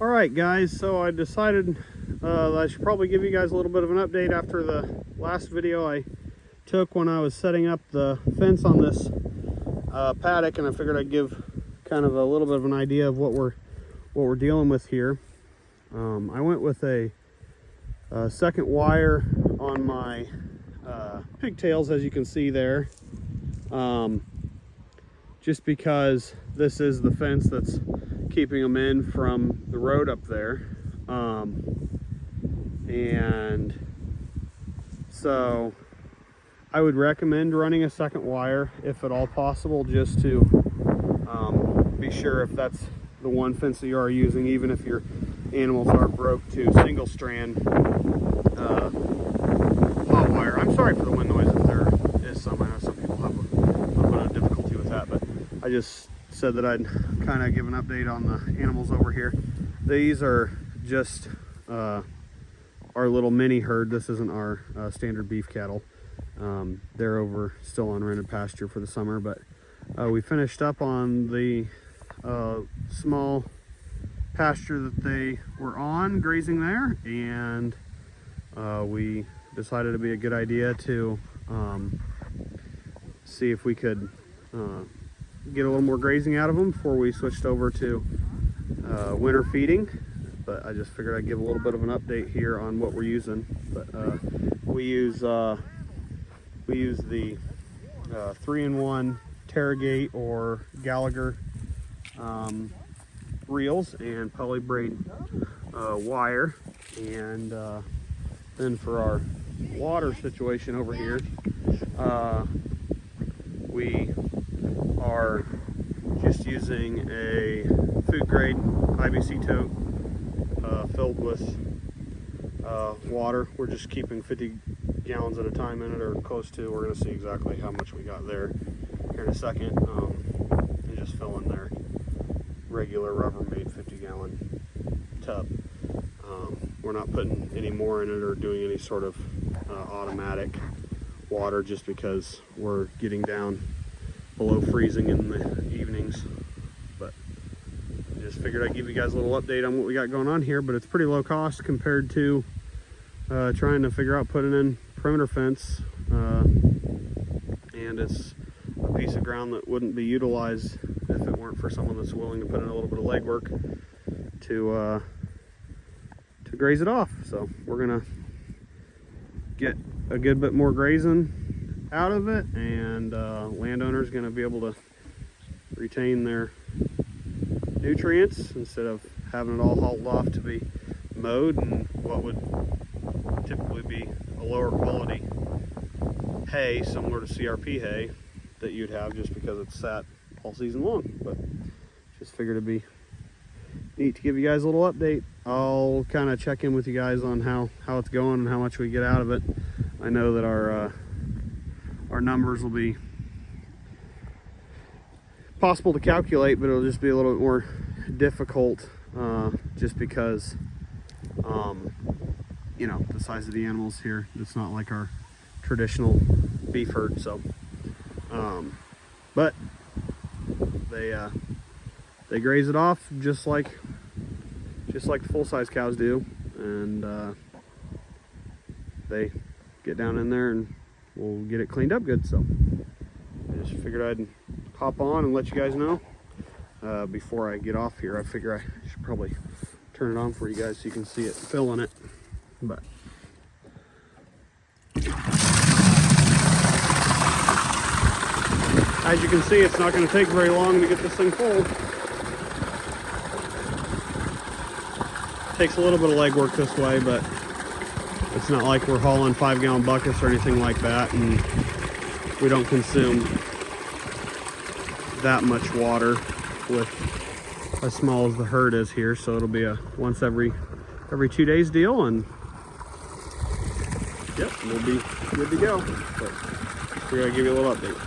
All right, guys, so I decided that I should probably give you guys a little bit of an update after the last video I took when I was setting up the fence on this paddock, and I figured I'd give kind of a little bit of an idea of what we're dealing with here. I went with a second wire on my pigtails, as you can see there, just because this is the fence that's keeping them in from the road up there, and so I would recommend running a second wire if at all possible, just to be sure if that's the one fence that you are using, even if your animals are broke to single strand hot wire. I'm sorry for the wind noise if there is some. I know some people have a little bit of difficulty with that, but I just said that I'd kind of give an update on the animals over here. These are just our little mini herd. This isn't our standard beef cattle. They're over still on rented pasture for the summer, but we finished up on the small pasture that they were on grazing there, and we decided it'd be a good idea to see if we could get a little more grazing out of them before we switched over to winter feeding. But I just figured I'd give a little bit of an update here on what we're using. But we use the 3-in-1 Tarragate or Gallagher reels and polybraid wire, and then for our water situation over here, we are just using a food grade IBC tote filled with water. We're just keeping 50 gallons at a time in it, or close to. We're going to see exactly how much we got there here in a second, and just fill in their regular Rubbermaid 50-gallon tub. We're not putting any more in it or doing any sort of automatic water, just because we're getting down below freezing in the evenings. But I just figured I'd give you guys a little update on what we got going on here. But it's pretty low cost compared to trying to figure out putting in perimeter fence, and it's a piece of ground that wouldn't be utilized if it weren't for someone that's willing to put in a little bit of legwork to graze it off. So we're gonna get a good bit more grazing out of it, and landowners going to be able to retain their nutrients instead of having it all hauled off to be mowed and what would typically be a lower quality hay, similar to CRP hay that you'd have, just because it's sat all season long. But just figured it'd be neat to give you guys a little update. I'll kind of check in with you guys on how it's going and how much we get out of it. I know that our numbers will be possible to calculate, but it'll just be a little bit more difficult, just because you know, the size of the animals here. It's not like our traditional beef herd. So but they graze it off just like full-size cows do, and they get down in there and we'll get it cleaned up good. So I just figured I'd hop on and let you guys know before I get off here. I figure I should probably turn it on for you guys so you can see it filling it. But as you can see, it's not going to take very long to get this thing full. Takes a little bit of legwork this way, but it's not like we're hauling 5-gallon buckets or anything like that, and we don't consume that much water with as small as the herd is here. So it'll be a once every 2 days deal, and yep, we'll be good to go. But we're gonna give you a little update.